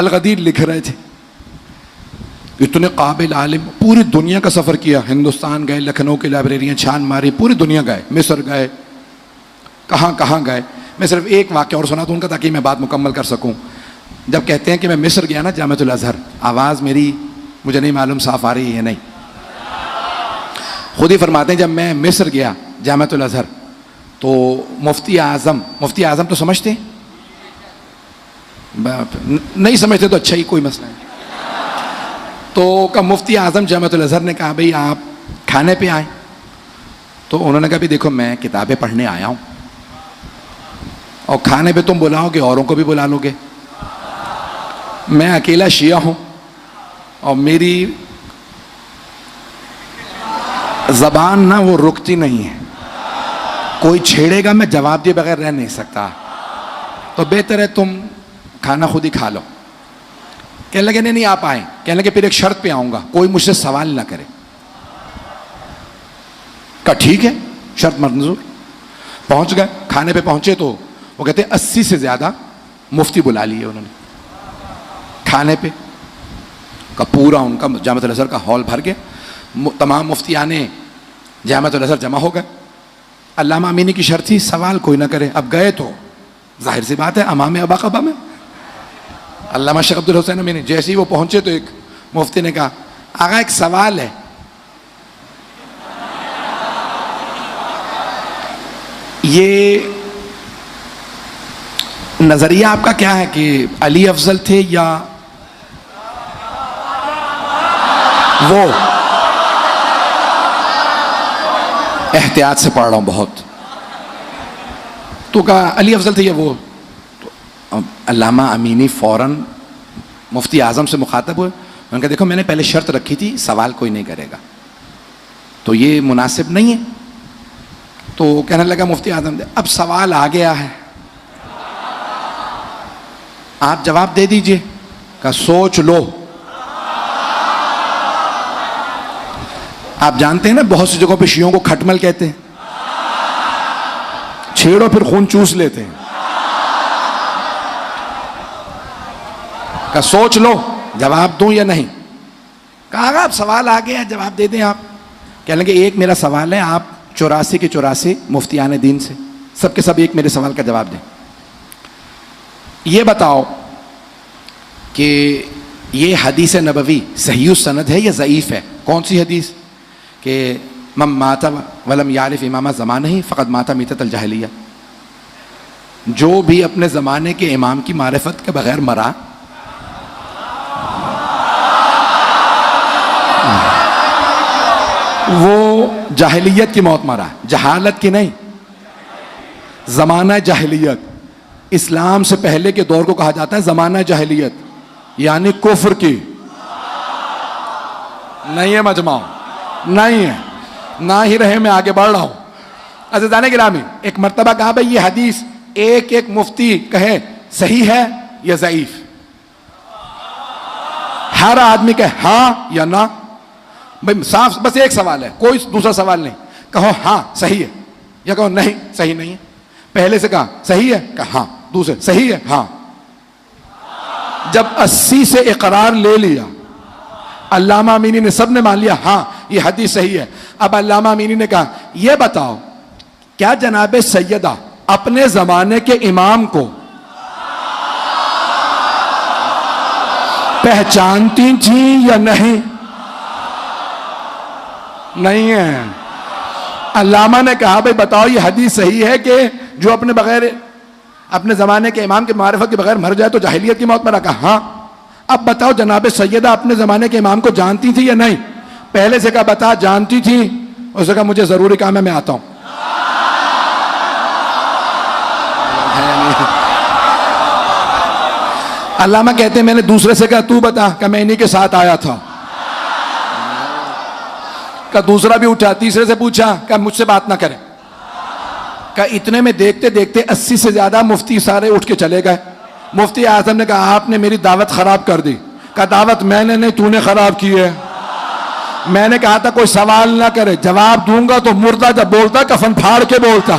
الغدیر لکھ رہے تھے، اتنے قابل عالم، پوری دنیا کا سفر کیا، ہندوستان گئے، لکھنؤ کی لائبریریاں چھان ماری، پوری دنیا گئے، مصر گئے، کہاں کہاں گئے. میں صرف ایک واقعہ اور سناتا ہوں ان کا تاکہ میں بات مکمل کر سکوں. جب کہتے ہیں کہ میں مصر گیا نا جامعۃ الازہر، آواز میری مجھے نہیں معلوم صاف آ رہی ہے یا نہیں، خود ہی فرماتے ہیں جب میں مصر گیا جامعۃ الازہر تو مفتی اعظم تو سمجھتے ہیں؟ نہیں سمجھتے تو اچھا ہی، کوئی مسئلہ نہیں. تو مفتی اعظم جامعۃ الازہر نے کہا بھئی آپ کھانے پہ آئیں. تو انہوں نے کہا بھی دیکھو میں کتابیں پڑھنے آیا ہوں، اور کھانے پہ تم بلاؤ گے اوروں کو بھی بلا لو گے. میں اکیلا شیعہ ہوں اور میری زبان نا وہ رکتی نہیں ہے، کوئی چھیڑے گا میں جواب دیے بغیر رہ نہیں سکتا، تو بہتر ہے تم کھانا خود ہی کھا لو. کہنے لگے نہیں آپ آئیں. کہنے لگے پھر ایک شرط پہ آؤں گا، کوئی مجھ سے سوال نہ کرے. کہا ٹھیک ہے، شرط منظور. پہنچ گئے، کھانے پہ پہنچے تو وہ کہتے 80 سے زیادہ مفتی بلا لیے انہوں نے کھانے پہ. کا پورا ان کا جامعۃ الازہر کا ہال بھر گیا، تمام مفتیان جامعۃ الازہر جمع ہو گئے. علامہ امینی کی شرط تھی سوال کوئی نہ کرے. اب گئے تو ظاہر سی بات ہے امام ابا قبا میں علامہ شیخ عبدالحسین امینی. جیسے ہی وہ پہنچے تو ایک مفتی نے کہا آقا ایک سوال ہے. یہ نظریہ آپ کا کیا ہے کہ علی افضل تھے یا وہ؟ احتیاط سے پڑھ رہا ہوں بہت. تو کہا علی افضل تھے یا وہ؟ تو علامہ امینی فوراً مفتی اعظم سے مخاطب ہوئے. انہوں نے کہا دیکھو میں نے پہلے شرط رکھی تھی سوال کوئی نہیں کرے گا، تو یہ مناسب نہیں ہے. تو کہنے لگا مفتی اعظم اب سوال آ گیا ہے، آپ جواب دے دیجئے. کہا سوچ لو. آپ جانتے ہیں نا بہت سی جگہوں پہ شیعوں کو کھٹمل کہتے ہیں، چھیڑو پھر خون چوس لیتے ہیں. کہا سوچ لو جواب دوں یا نہیں. کہا اب سوال آ گیا جواب دے دیں آپ. کہنے لگے ایک میرا سوال ہے، آپ 84 کے 84 مفتیان دین سے سب کے سب ایک میرے سوال کا جواب دیں. یہ بتاؤ کہ یہ حدیث نبوی صحیح السند ہے یا ضعیف ہے؟ کون سی حدیث؟ کہ من مات ولم یعرف امام زمانہ فقد مات میتۃ الجاہلیہ. جو بھی اپنے زمانے کے امام کی معرفت کے بغیر مرا وہ جاہلیت کی موت مرا، جہالت کی نہیں، زمانہ جاہلیت. اسلام سے پہلے کے دور کو کہا جاتا ہے زمانہ جاہلیت، یعنی کفر کی. نہیں ہے مجمع، نہیں ہے، نہ ہی رہے، میں آگے بڑھ رہا ہوں. عزیزان گرامی ایک مرتبہ کہا بھائی یہ حدیث ایک ایک مفتی کہے صحیح ہے یا ضعیف. ہر آدمی کہے ہاں یا نہ. بھائی صاف بس ایک سوال ہے، کوئی دوسرا سوال نہیں. کہو ہاں صحیح ہے یا کہو نہیں صحیح نہیں ہے. پہلے سے کہا صحیح ہے، کہا ہاں. دوسرے صحیح ہے، ہاں. جب 80 سے اقرار لے لیا، علامہ امینی نے سب نے مان لیا ہاں یہ حدیث صحیح ہے. اب علامہ امینی نے کہا یہ بتاؤ کیا جناب سیدہ اپنے زمانے کے امام کو پہچانتی تھیں یا نہیں؟ نہیں ہے. علامہ نے کہا بھائی بتاؤ یہ حدیث صحیح ہے کہ جو اپنے زمانے کے امام کے معرفت کے بغیر مر جائے تو جاہلیت کی موت مرا؟ کہا ہاں. اب بتاؤ جناب سیدہ اپنے زمانے کے امام کو جانتی تھی یا نہیں؟ پہلے سے کہا بتا جانتی تھی. اس نے کہا مجھے ضروری کام ہے میں آتا ہوں. علامہ کہتے ہیں میں نے دوسرے سے کہا تو بتا. کہ میں انہی کے ساتھ آیا تھا. کہ دوسرا بھی اٹھا، تیسرے سے پوچھا کہ مجھ سے بات نہ کرے. کہ اتنے میں دیکھتے دیکھتے 80 سے زیادہ مفتی سارے اٹھ کے چلے گئے. مفتی اعظم نے کہا آپ نے میری دعوت خراب کر دی. کہا دعوت میں نے نہیں، تو نے خراب کی ہے. میں نے کہا تھا کوئی سوال نہ کرے، جواب دوں گا تو مردہ جب بولتا کفن پھاڑ کے بولتا.